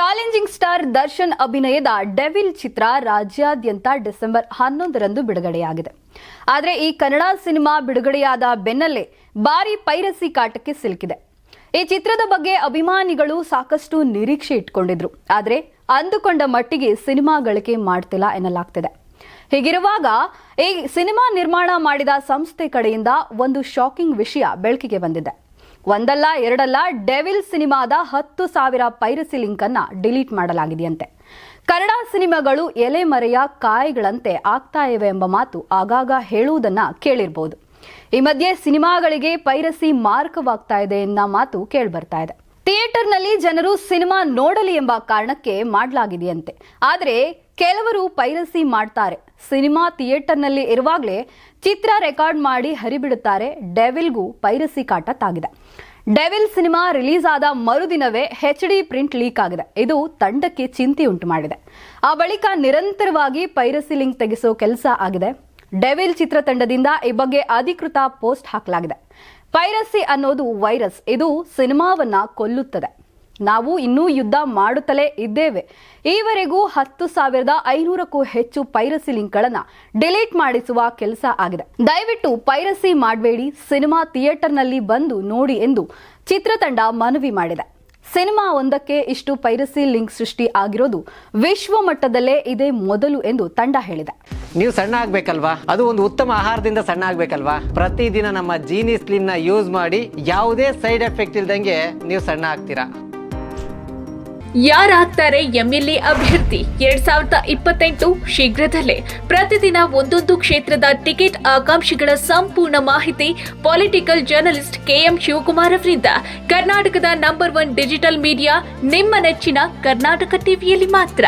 Challenging star Darshan ಅಭಿನಯದ devil ಚಿತ್ರ ರಾಜ್ಯಾದ್ಯಂತ December 11ರಂದು ಬಿಡುಗಡೆಯಾಗಿದೆ. ಆದರೆ ಈ ಕನ್ನಡ ಸಿನಿಮಾ ಬಿಡುಗಡೆಯಾದ ಬೆನ್ನಲ್ಲೇ ಭಾರಿ ಪೈರಸಿ ಕಾಟಕ್ಕೆ ಸಿಲುಕಿದೆ. ಈ ಚಿತ್ರದ ಬಗ್ಗೆ ಅಭಿಮಾನಿಗಳು ಸಾಕಷ್ಟು ನಿರೀಕ್ಷೆ ಇಟ್ಕೊಂಡಿದ್ರು. ಆದರೆ ಅಂದುಕೊಂಡ ಮಟ್ಟಿಗೆ ಸಿನಿಮಾ ಗಳಿಕೆ ಮಾಡ್ತಿಲ್ಲ ಎನ್ನಲಾಗ್ತಿದೆ. ಹೀಗಿರುವಾಗ ಈ ಸಿನಿಮಾ ನಿರ್ಮಾಣ ಮಾಡಿದ ಸಂಸ್ಥೆ ಕಡೆಯಿಂದ ಒಂದು ಶಾಕಿಂಗ್ ವಿಷಯ ಬೆಳಕಿಗೆ ಬಂದಿದೆ. ಒಂದಲ್ಲ ಎರಡಲ್ಲ ಡೆವಿಲ್ ಸಿನಿಮಾದ 10,000 ಪೈರಸಿ ಲಿಂಕ್ ಅನ್ನ ಡಿಲೀಟ್ ಮಾಡಲಾಗಿದೆಯಂತೆ. ಕನ್ನಡ ಸಿನಿಮಾಗಳು ಎಲೆಮರೆಯ ಕಾಯಿಗಳಂತೆ ಆಗ್ತಾ ಇವೆ ಎಂಬ ಮಾತು ಆಗಾಗ ಹೇಳುವುದನ್ನ ಕೇಳಿರಬಹುದು. ಈ ಮಧ್ಯೆ ಸಿನಿಮಾಗಳಿಗೆ ಪೈರಸಿ ಮಾರಕವಾಗ್ತಾ ಇದೆ ಎನ್ನ ಮಾತು ಕೇಳಿಬರ್ತಾ ಇದೆ. ಥಿಯೇಟರ್ನಲ್ಲಿ ಜನರು ಸಿನಿಮಾ ನೋಡಲಿ ಎಂಬ ಕಾರಣಕ್ಕೆ ಮಾಡಲಾಗಿದೆಯಂತೆ. ಆದರೆ ಕೆಲವರು ಪೈರಸಿ ಮಾಡ್ತಾರೆ. ಸಿನಿಮಾ ಥಿಯೇಟರ್ನಲ್ಲಿ ಇರುವಾಗಲೇ ಚಿತ್ರ ರೆಕಾರ್ಡ್ ಮಾಡಿ ಹರಿಬಿಡುತ್ತಾರೆ. ಡೆವಿಲ್ಗೂ ಪೈರಸಿ ಕಾಟ ತಾಗಿದೆ. ಡೆವಿಲ್ ಸಿನಿಮಾ ರಿಲೀಸ್ ಆದ ಮರುದಿನವೇ HD ಪ್ರಿಂಟ್ ಲೀಕ್ ಆಗಿದೆ. ಇದು ತಂಡಕ್ಕೆ ಚಿಂತೆ ಉಂಟು ಮಾಡಿದೆ. ಆ ಬಳಿಕ ನಿರಂತರವಾಗಿ ಪೈರಸಿ ಲಿಂಕ್ ತೆಗೆಸೋ ಕೆಲಸ ಆಗಿದೆ. ಡೆವಿಲ್ ಚಿತ್ರತಂಡದಿಂದ ಈ ಬಗ್ಗೆ ಅಧಿಕೃತ ಪೋಸ್ಟ್ ಹಾಕಲಾಗಿದೆ. ಪೈರಸಿ ಅನ್ನೋದು ವೈರಸ್. ಇದು ಸಿನಿಮಾವನ್ನ ಕೊಲ್ಲುತ್ತದೆ. ನಾವು ಇನ್ನೂ ಯುದ್ಧ ಮಾಡುತ್ತಲೇ ಇದ್ದೇವೆ. ಈವರೆಗೂ 10,500ಕ್ಕೂ ಹೆಚ್ಚು ಪೈರಸಿ ಲಿಂಕ್ಗಳನ್ನು ಡಿಲೀಟ್ ಮಾಡಿಸುವ ಕೆಲಸ ಆಗಿದೆ. ದಯವಿಟ್ಟು ಪೈರಸಿ ಮಾಡಬೇಡಿ, ಸಿನಿಮಾ ಥಿಯೇಟರ್ನಲ್ಲಿ ಬಂದು ನೋಡಿ ಎಂದು ಚಿತ್ರತಂಡ ಮನವಿ ಮಾಡಿದೆ. ಸಿನಿಮಾ ಒಂದಕ್ಕೆ ಇಷ್ಟು ಪೈರಸಿ ಲಿಂಕ್ ಸೃಷ್ಟಿ ಆಗಿರೋದು ವಿಶ್ವ ಮಟ್ಟದಲ್ಲೇ ಇದೇ ಮೊದಲು ಎಂದು ತಂಡ ಹೇಳಿದೆ. ನೀವು ಸಣ್ಣ ಆಗ್ಬೇಕಲ್ವಾ? ಅದು ಒಂದು ಉತ್ತಮ ಆಹಾರದಿಂದ ಸಣ್ಣ ಆಗ್ಬೇಕಲ್ವಾ? ಪ್ರತಿದಿನ ನಮ್ಮ ಜೀನಿ ಸ್ಲಿಮ್ ನ ಯೂಸ್ ಮಾಡಿ ಯಾವುದೇ ಸೈಡ್ ಎಫೆಕ್ಟ್ ಇಲ್ದಂಗೆ ನೀವು ಸಣ್ಣ ಆಗ್ತೀರಾ. ಯಾರಾಗ್ತಾರೆ MLA ಅಭ್ಯರ್ಥಿ 2028 ಶೀಘ್ರದಲ್ಲೇ. ಪ್ರತಿದಿನ ಒಂದೊಂದು ಕ್ಷೇತ್ರದ ಟಿಕೆಟ್ ಆಕಾಂಕ್ಷಿಗಳ ಸಂಪೂರ್ಣ ಮಾಹಿತಿ ಪೊಲಿಟಿಕಲ್ ಜರ್ನಲಿಸ್ಟ್ KM ಶಿವಕುಮಾರ್ ಅವರಿಂದ. ಕರ್ನಾಟಕದ ನಂಬರ್ 1 ಡಿಜಿಟಲ್ ಮೀಡಿಯಾ ನಿಮ್ಮ ನೆಚ್ಚಿನ ಕರ್ನಾಟಕ ಟಿವಿಯಲ್ಲಿ ಮಾತ್ರ.